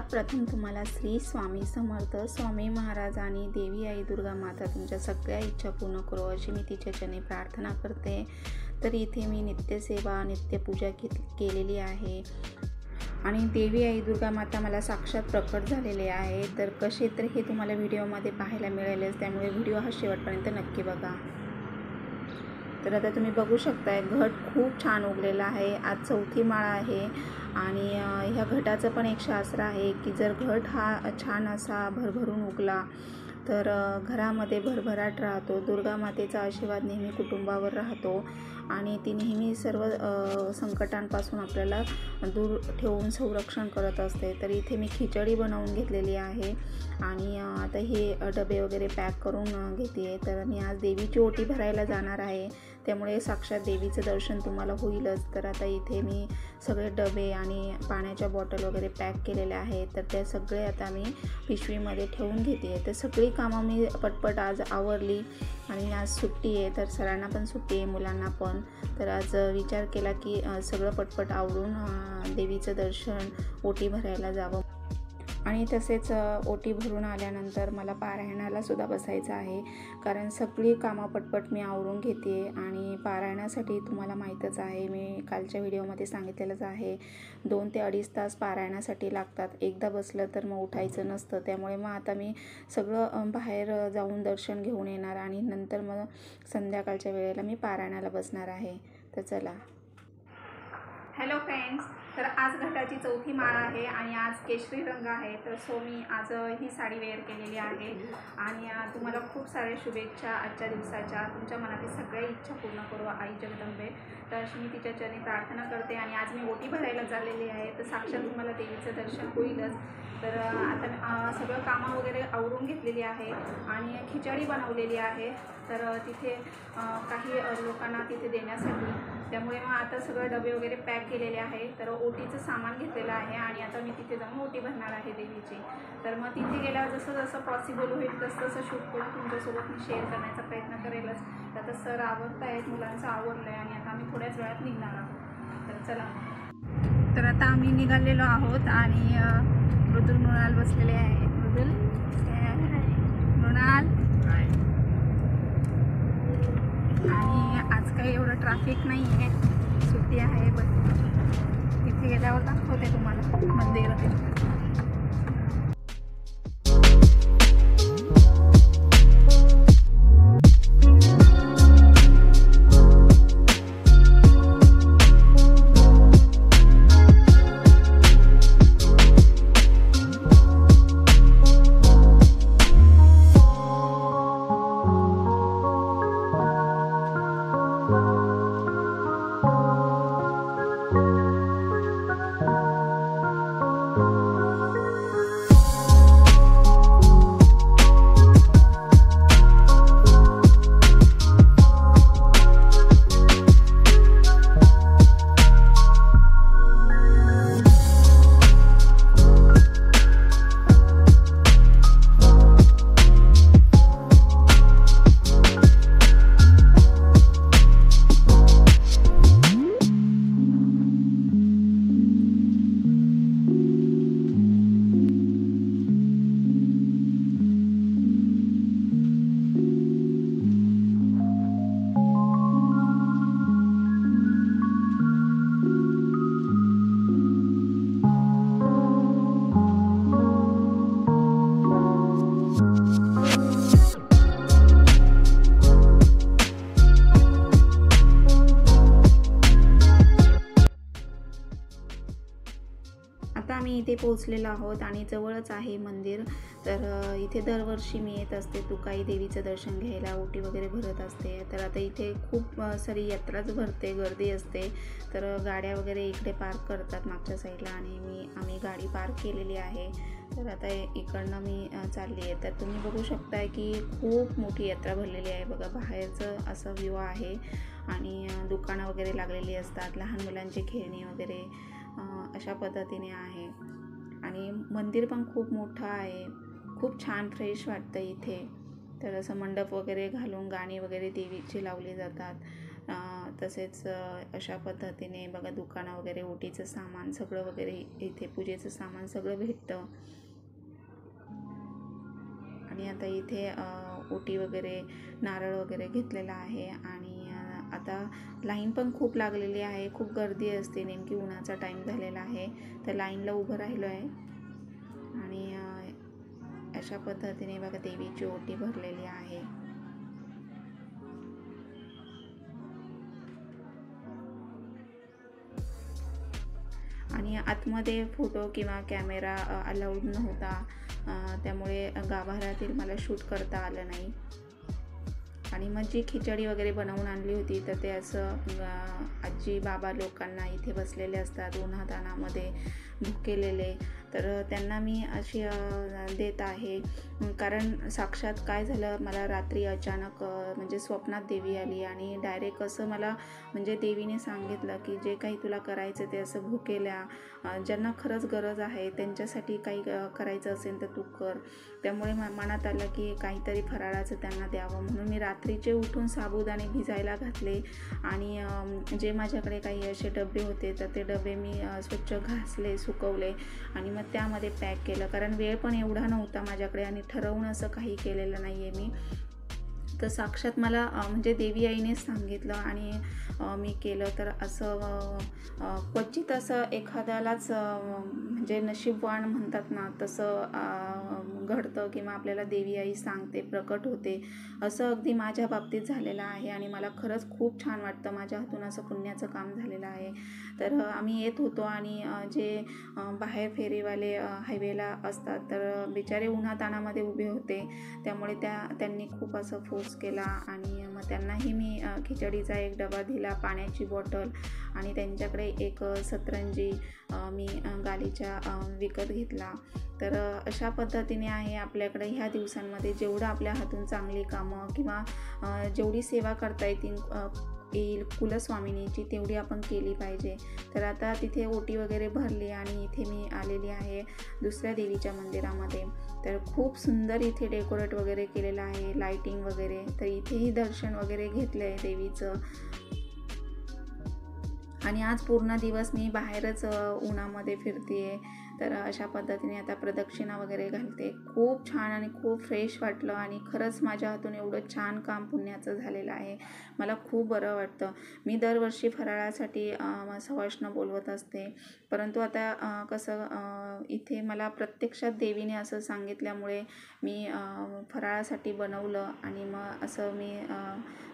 सर्वात प्रथम तुम्हाला श्री स्वामी समर्थ स्वामी महाराज आणि देवी आई दुर्गा माता तुमच्या सगळ्या इच्छा पूर्ण करो अशी मी तिच्या चरणी प्रार्थना करते। तर इथे मी नित्यसेवा नित्यपूजा केलेली आहे आणि देवी आई दुर्गा माता मला साक्षात प्रकट झालेले आहे। तर कसे तर हे तुम्हाला व्हिडिओमध्ये पाहायला मिळेलच, त्यामुळे व्हिडिओ हा शेवटपर्यंत नक्की बघा। तर आता तुम्ही बघू शकताय घट खूप छान उगलेला आहे। आज चौथी माळ आहे आणि ह्या घटाचं पण एक शास्त्र आहे की जर घट हा छान असा भरभरून उगला तर घरामध्ये भरभराट राहतो, दुर्गा मातेचा आशीर्वाद नेहमी कुटुंबावर राहतो आणि ती नेहमी सर्व संकटांपासून आपल्याला दूर ठेवून संरक्षण करत असते। तर इथे मी खिचडी बनवून घेतलेली आहे आणि आता हे डबे वगैरे पॅक करून घेते। तर मी आज देवीची ओटी भरायला जाणार आहे, त्यामुळे साक्षात देवीचं दर्शन तुम्हाला होईलच। तर आता इथे मी सगळे डबे आणि पाण्याच्या बॉटल वगैरे पॅक केलेले आहेत, तर ते सगळे आता मी पिशवीमध्ये ठेवून घेते। तर सगळी कामं मी पटपट आज आवरली आणि आज सुट्टी आहे, तर सरांना पण सुट्टी आहे, मुलांना पण। तर आज विचार केला की सगळं पटपट आवरून देवीचं दर्शन ओटी भरायला जावं आणि तसेच ओटी भरून आल्यानंतर मला पारायणाला सुद्धा बसायचं आहे, कारण सगळी कामं पटपट मी आवरून घेते। आणि पारायणासाठी तुम्हाला माहीतच आहे, मी कालच्या व्हिडिओमध्ये सांगितलेलंच आहे, 2 ते 2.5 तास पारायणासाठी लागतात। एकदा बसलं तर मग उठायचं नसतं, त्यामुळे मग आता मी सगळं बाहेर जाऊन दर्शन घेऊन येणार आणि नंतर मग संध्याकाळच्या वेळेला मी पारायणाला बसणार आहे। तर चला। हॅलो फ्रेंड्स, तर आज घटाची चौथी माळ आहे आणि आज केशरी रंग आहे। तर मी आज ही साडी वेअर केलेली आहे आणि तुम्हाला खूप साऱ्या शुभेच्छा आजच्या दिवसाच्या। तुमच्या मनातील सगळ्या इच्छा पूर्ण करू आई जगदंबे, तर अशी मी तिच्या चरणी प्रार्थना करते। आणि आज मी ओटी भरायला चाललेली आहे, तर साक्षात तुम्हाला देवीचं दर्शन होईलच। तर आता सगळं कामं वगैरे आवरून घेतलेली आहे आणि खिचडी बनवलेली आहे, तर तिथे काही लोकांना तिथे देण्यासाठी, त्यामुळे मग आता सगळं डबे वगैरे पॅक केलेले आहे। तर ओटीचं सामान घेतलेलं आहे आणि आता मी तिथे जाऊन ओटी भरणार आहे देवीची। तर मग तिथे गेल्यावर जसं जसं पॉसिबल होईल तसं शूट करून तुमच्यासोबत मी शेअर करण्याचा प्रयत्न करेलच। आता सर आवरत आहेत, मुलांचं आवरलं आहे आणि आता आम्ही थोड्याच वेळात निघणार आहोत। तर चला। तर आता आम्ही निघालेलो आहोत आणि मृदुल मृणाल बसलेले आहे। मृदुल मृणाल, आणि आज काही एवढं ट्रॅफिक नाही आहे, सुट्टी आहे। बस तिथे गेल्यावर दाखवते तुम्हाला मंदिर। आम्ही इथे पोहोचलेलो आहोत आणि जवळच आहे मंदिर। तर इथे दरवर्षी मी येत असते तुकाई देवीचं दर्शन घ्यायला, ओटी वगैरे भरत असते। तर आता इथे खूप सारी यात्राच भरते, गर्दी असते, तर गाड्या वगैरे इकडे पार्क करतात मागच्या साईडला आणि आम्ही गाडी पार्क केलेली आहे। तर आता इकडनं मी चालली आहे। तर तुम्ही बघू शकताय की खूप मोठी यात्रा भरलेली आहे बघा, बाहेरचं असं व्ह्यू आहे आणि दुकानं वगैरे लागलेली असतात, लहान मुलांची खेळणी वगैरे अशा पद्धतीने आहे आणि मंदिर पण खूप मोठं आहे, खूप छान फ्रेश वाटतं इथे। तर असं मंडप वगैरे घालून गाणी वगैरे देवीची लावली जातात तसेच अशा पद्धतीने बघा दुकानं वगैरे, ओटीचं सामान सगळं वगैरे इथे, पूजेचं सामान सगळं भेटतं. आणि आता इथे ओटी वगैरे, नारळ वगैरे घेतलेला आहे. आणि आता लाईन पण खूप लागलेली आहे, खूप गर्दी असते. नेमकी उन्हाचा टाईम झालेला आहे, तर लाईनला उभं राहिलो आहे. आणि अशा पद्धतीने बघा देवीची ओटी भरलेली आहे. आणि आतमध्ये फोटो किंवा कॅमेरा अलाउड नव्हता, त्यामुळे गाभाऱ्यातील मला शूट करता आलं नाही. आणि मग जी खिचडी वगैरे बनवून आणली होती, तर ते असं आजी बाबा लोकांना इथे बसलेले असतात उन्हातानामध्ये भुकेलेले, तर त्यांना मी अशी देत आहे. कारण साक्षात काय झालं, मला रात्री अचानक म्हणजे स्वप्नात देवी आली आणि डायरेक्ट असं मला म्हणजे देवीने सांगितलं की जे काही तुला करायचं ते असं भुकेल्या, ज्यांना खरंच गरज आहे त्यांच्यासाठी काही करायचं असेल तर तू कर. त्यामुळे मनात आलं की काहीतरी फराळाचं त्यांना द्यावं, म्हणून मी रात्रीचे उठून साबुदाणे भिजायला घातले. आणि जे माझ्याकडे काही असे डबे होते, तर ते डबे मी स्वच्छ घासले, सुकवले आणि मग त्यामध्ये पॅक केलं. कारण वेळ पण एवढा नव्हता माझ्याकडे आणि ठरवून असं काही केलेलं नाही आहे मी. तर साक्षात मला म्हणजे देवी आईनेच सांगितलं आणि मी केलं. तर असं क्वचित असं एखाद्यालाच म्हणजे नशीबवान म्हणतात ना, तसं घडतं किंवा आपल्याला देवी आई सांगते, प्रकट होते. असं अगदी माझ्या बाबतीत झालेलं आहे आणि मला खरंच खूप छान वाटतं. माझ्या हातून असं पुण्याचं काम झालेलं आहे. तर आम्ही येत होतो आणि जे बाहेर फेरीवाले हायवेला असतात, तर बिचारे उन्हातानामध्ये उभे होते. त्यामुळे त्यांनी खूप असं फोर्स केला आणि मग त्यांनाही मी खिचडीचा एक डबा दिला, पाण्याची बॉटल आणि त्यांच्याकडे एक सतरंजी मी गालीच्या विकत घेतला. तर अशा पद्धतीने आहे आपल्याकडे ह्या दिवसांमध्ये जेवढं आपल्या हातून चांगली कामं किंवा जेवढी सेवा करता येईल कुलस्वामिनीची, तेवढी आपण केली पाहिजे. तर आता तिथे ओटी वगैरे भरली आणि इथे मी आलेली आहे दुसऱ्या देवीच्या मंदिरामध्ये. तर खूप सुंदर इथे डेकोरेट वगैरे केलेलं आहे, लाईटिंग वगैरे. तर इथेही दर्शन वगैरे घेतलं आहे देवीचं. आणि आज पूर्ण दिवस मी बाहेरच उन्हामध्ये फिरते. तर अशा पद्धतीने आता प्रदक्षिणा वगैरे घालते. खूप छान आणि खूप फ्रेश वाटलं आणि खरंच माझ्या हातून एवढं छान काम पुण्याचं झालेलं आहे. मला खूप बरं वाटतं. मी दरवर्षी फराळासाठी सवाष्ण बोलवत असते, परंतु आता कसं इथे मला प्रत्यक्षात देवीने असं सांगितल्यामुळे मी फराळासाठी बनवलं. आणि मग असं मी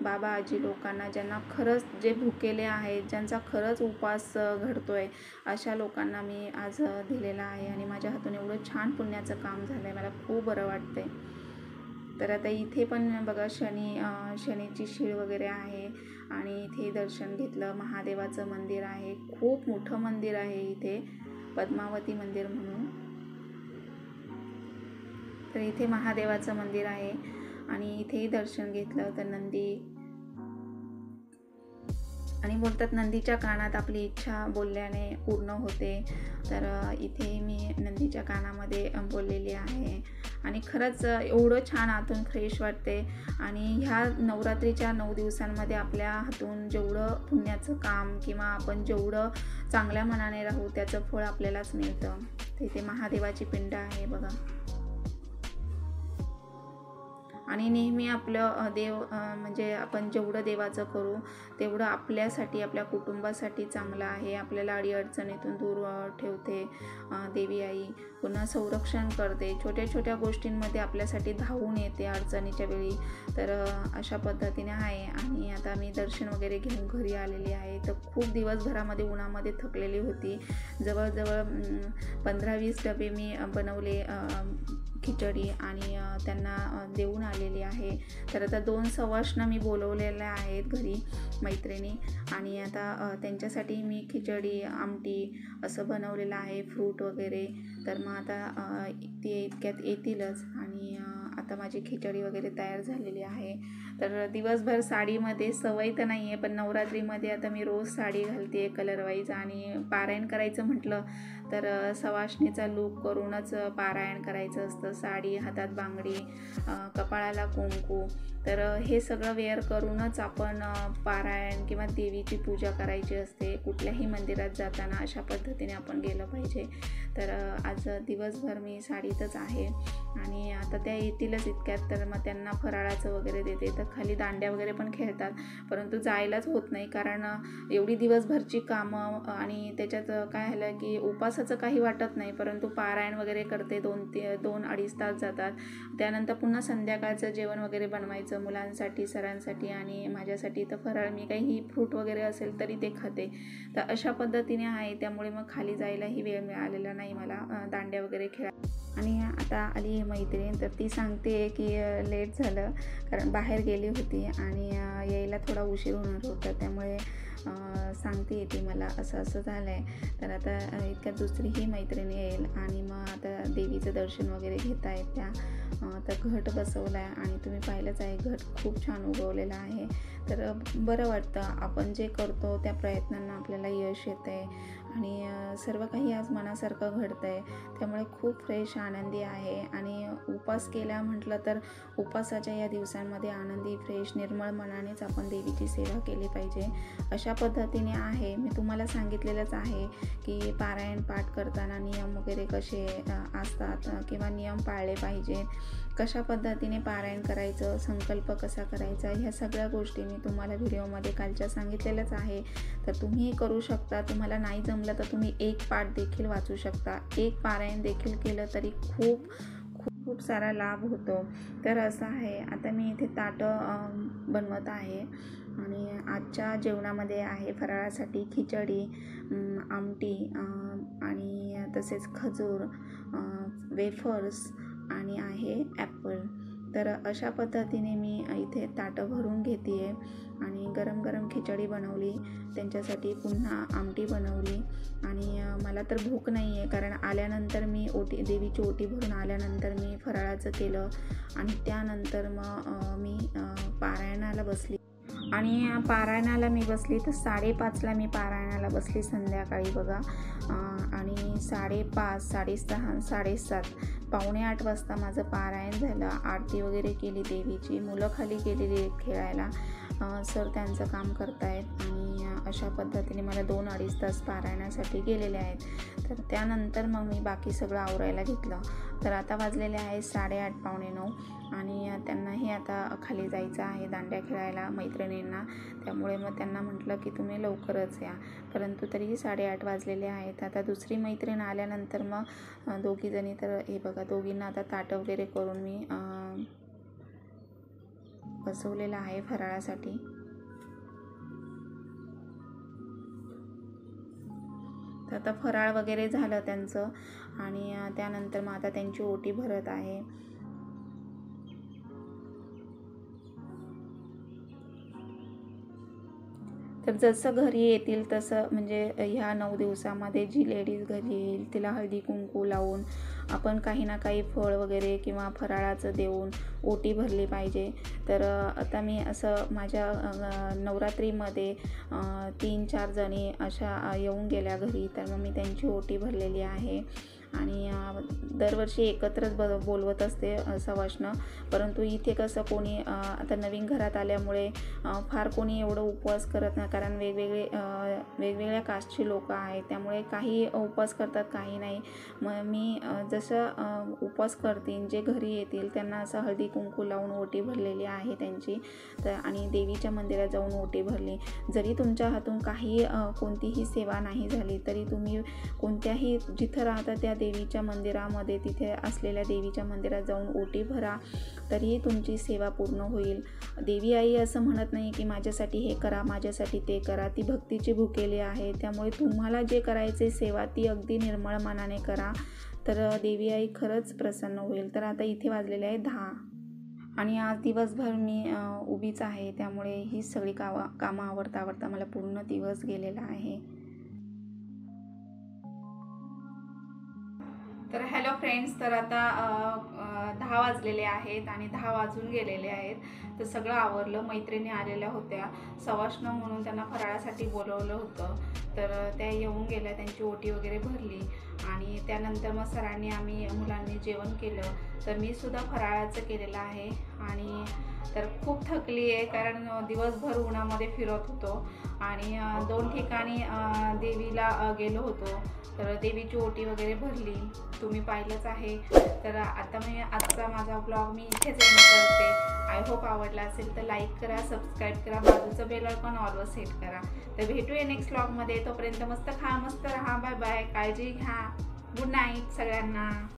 बाबा आजी लोकांना, ज्यांना खरंच जे भुकेले आहेत, ज्यांचा खरंच उपवास घडतो आहे, अशा लोकांना मी आज दिलेला आहे. आणि माझ्या हातून एवढं छान पुण्याचं काम झालं आहे, मला खूप बरं वाटतं आहे. तर आता इथे पण बघा शनीची शीळ वगैरे आहे आणि इथे दर्शन घेतलं. महादेवाचं मंदिर आहे, खूप मोठं मंदिर आहे इथे, पद्मावती मंदिर म्हणून. तर इथे महादेवाचं मंदिर आहे आणि इथेही दर्शन घेतलं. तर नंदी, आणि बोलतात नंदीच्या कानात आपली इच्छा बोलल्याने पूर्ण होते. तर इथे मी नंदीच्या कानामध्ये बोललेली आहे आणि खरंच एवढं छान आतून फ्रेश वाटते. आणि ह्या नवरात्रीच्या 9 दिवसांमध्ये आपल्या हातून जेवढं पुण्याचं काम किंवा आपण जेवढं चांगल्या मनाने राहू, त्याचं फळ आपल्यालाच मिळतं. तिथे महादेवाची पिंड आहे बघा. आणि नेहमी आपलं देव म्हणजे आपण जेवढं देवाचं करू तेवढं आपल्यासाठी, आपल्या कुटुंबासाठी चांगलं आहे. आपल्याला अडीअडचणीतून दूर ठेवते देवी आई, पुन्हा संरक्षण करते. छोट्या छोट्या गोष्टींमध्ये आपल्यासाठी धावून येते अडचणीच्या वेळी. तर अशा पद्धतीने आहे. आणि आता मी दर्शन वगैरे घेऊन घरी आलेली आहे. तर खूप दिवसभरामध्ये उन्हामध्ये थकलेली होती. जवळजवळ 15-20 डबे मी बनवले खिचडी आणि त्यांना देऊन आलेली आहे. तर आता 2 सवाष्ण मी बोलवलेल्या आहेत घरी, मैत्रिणी. आणि आता त्यांच्यासाठी मी खिचडी, आमटी असं बनवलेलं आहे, फ्रूट वगैरे. तर मग आता ते इतक्यात येतीलच. आणि आता माझी खिचडी वगैरे तयार झालेली आहे. तर दिवसभर साडीमध्ये सवय तर नाही आहे, पण नवरात्रीमध्ये आता मी रोज साडी घालते कलर वाईज. आणि पारायण करायचं म्हटलं तर सवाष्णीचा लूक करूनच पारायण करायचं असतं. साडी, हातात बांगडी, कपाळाला कुंकू, तर हे सगळं वेअर करूनच आपण पारायण किंवा देवीची पूजा करायची असते. कुठल्याही मंदिरात जाताना अशा पद्धतीने आपण गेलं पाहिजे. तर आज दिवसभर मी साडीतच आहे आणि आता त्या येतीलच इतक्यात, तर मग त्यांना फराळाचं वगैरे देते. तर खाली दांड्या वगैरे पण खेळतात, परंतु जायलाच होत नाही कारण एवढी दिवसभरची कामं आणि त्याच्यात काय झालं की उपासाचं काही वाटत नाही, परंतु पारायण वगैरे करते. 2-2.5 तास जातात. त्यानंतर पुन्हा संध्याकाळचं जेवण वगैरे बनवायचं मुलांसाठी, सरांसाठी आणि माझ्यासाठी. तर फराळ मी काही फ्रूट वगैरे असेल तरी ते खाते. तर अशा पद्धतीने आहे, त्यामुळे मग खाली जायलाही वेळ मिळालेला नाही मला दांड्या वगैरे खेळा. आणि आता आली मैत्रीण, तर ती सांगते की लेट झालं कारण बाहेर गेली होती आणि यायला थोडा उशीर होणार होता, त्यामुळे सांगते ती मला असं असं झालं आहे. तर आता इतक्यात दुसरीही मैत्रीण येईल आणि मग आता देवीचं दर्शन वगैरे घेत आहेत त्या. तर घट बसवला आहे आणि तुम्ही पाहिलंच आहे, घट खूप छान उगवलेला आहे. तर बरं वाटतं, आपण जे करतो त्या प्रयत्नांना आपल्याला यश येतं आहे आणि सर्व काही आज मनासारखं घडतं आहे. त्यामुळे खूप फ्रेश, आनंदी आहे. आणि उपास केला म्हटलं तर उपासाच्या या दिवसांमध्ये आनंदी, फ्रेश, निर्मळ मनानेच आपण देवीची सेवा केली पाहिजे. अशा पद्धतीने आहे. मी तुम्हाला सांगितलेलंच आहे की पारायण पाठ करताना नियम वगैरे कसे असतात किंवा नियम पाळले पाहिजे, कशा पद्धतीने पारायण करायचं, संकल्प कसा करायचा, ह्या सगळ्या गोष्टी मी तुम्हाला व्हिडिओमध्ये कालच्या सांगितलेलंच आहे. तर तुम्ही करू शकता. तुम्हाला नाही जमलं तर तुम्ही एक पाठ देखील वाचू शकता. एक पारायण देखील केलं तरी खूप खूप खूप सारा लाभ होतो. तर असं आहे. आता मी इथे ताटं बनवत आहे आणि आजच्या जेवणामध्ये आहे फराळासाठी खिचडी, आमटी आणि तसेच खजूर, वेफर्स आणि आहे ॲपल. तर अशा पद्धतीने मी इथे ताटं भरून घेते आहे आणि गरम गरम खिचडी बनवली त्यांच्यासाठी, पुन्हा आमटी बनवली. आणि मला तर भूक नाही आहे कारण आल्यानंतर मी देवीची ओटी भरून आल्यानंतर मी फराळाचं केलं आणि त्यानंतर मग मी पारायणाला बसली. आणि पारायणाला मी बसली तर 5:30ला मी पारायणाला बसली संध्याकाळी बघा. आणि 5:30, 6:30, 7:30, 7:45 वाजता माझं पारायण झालं. आरती वगैरे केली देवीची, मुलं खाली गेलेली खेळायला, सर त्यांचं काम करतायत आणि अशा पद्धतीने मला 2-2.5 तास पारायणासाठी गेलेले आहेत. तर त्यानंतर मग मी बाकी सगळं आवरायला घेतलं. तर आता वाजलेले आहे 8:30, 8:45 आणि त्यांनाही आता खाली जायचं आहे दांड्या खेळायला मैत्रिणींना. त्यामुळे मग त्यांना म्हटलं की तुम्ही लवकरच या, परंतु तरीही 8:30 वाजलेले आहेत. आता दुसरी मैत्रीण आल्यानंतर मग दोघीजणी, तर हे बघा दोघींना आता ताटं वगैरे करून मी बसवलेलं आहे फराळासाठी. तर आता फराळ वगैरे झालं त्यांचं आणि त्यानंतर मग आता त्यांची ओटी भरत आहे. तर जसं घरी येतील तसं, म्हणजे ह्या 9 दिवसामध्ये जी लेडीज घरी येईल तिला हळदी कुंकू लावून आपण काही ना काही फळ वगैरे किंवा फराळाचं देऊन ओटी भरली पाहिजे. तर आता मी असं माझ्या नवरात्रीमध्ये 3-4 जणी अशा येऊन गेल्या घरी, तर मग मी त्यांची ओटी भरलेली आहे. आणि दरवर्षी एकत्रच बोलवत असते सवाष्ण, परंतु इथे कसं कोणी आता नवीन घरात आल्यामुळे फार कोणी एवढं उपवास करत नाही, कारण वेगवेगळ्या कास्टची लोकं आहेत, त्यामुळे काही उपवास करतात काही नाही. मग मी जसं उपवास करतील जे घरी येतील त्यांना असं हळदी कुंकू लावून ओटी भरलेली आहे त्यांची. तर आणि देवीच्या मंदिरात जाऊन ओटी भरली. जरी तुमच्या हातून काही कोणतीही सेवा नाही झाली तरी तुम्ही कोणत्याही जिथं राहता त्या देवीच्या मंदिरामध्ये, तिथे असलेल्या देवीच्या मंदिरात जाऊन ओटी भरा, तरीही तुमची सेवा पूर्ण होईल. देवी आई असं म्हणत नाही की माझ्यासाठी हे करा, माझ्यासाठी ते करा. ती भक्तीची भुकेली आहे, त्यामुळे तुम्हाला जे करायचे सेवा ती अगदी निर्मळ मनाने करा, तर देवी आई खरंच प्रसन्न होईल. तर आता इथे वाजलेले आहे 10 आणि आज दिवसभर मी उभीच आहे, त्यामुळे ही सगळी कामं आवरता मला पूर्ण दिवस गेलेला आहे. तर हॅलो फ्रेंड्स, तर आता 10 वाजलेले आहेत आणि 10 वाजून गेलेले आहेत. तर सगळं आवरलं. मैत्रिणी आलेल्या होत्या सवाष्ण म्हणून, त्यांना फराळासाठी बोलवलं होतं, तर त्या येऊन गेल्या, त्यांची ओटी वगैरे भरली आणि त्यानंतर मग सरांनी आम्ही मुलांनी जेवण केलं, तर मी सुद्धा फराळाचं केलेलं आहे. आणि तर खूप थकली आहे, कारण दिवसभर उन्हामध्ये फिरत होतो आणि 2 ठिकाणी देवीला गेलो होतो. तर देवीची ओटी वगैरे भरली, तुम्ही पाहिलंच आहे. तर आता मी आजचा माझा ब्लॉग मी इथेच एंड करते. आय होप आवडला असेल तर लाईक करा, सबस्क्राईब करा, बाजूचं बेल आयकॉन ऑलवर सेट करा. तर भेटूया नेक्स्ट ब्लॉगमध्ये. तोपर्यंत मस्त खा, मस्त राहा. बाय बाय, काळजी घ्या. गुड नाईट सगळ्यांना.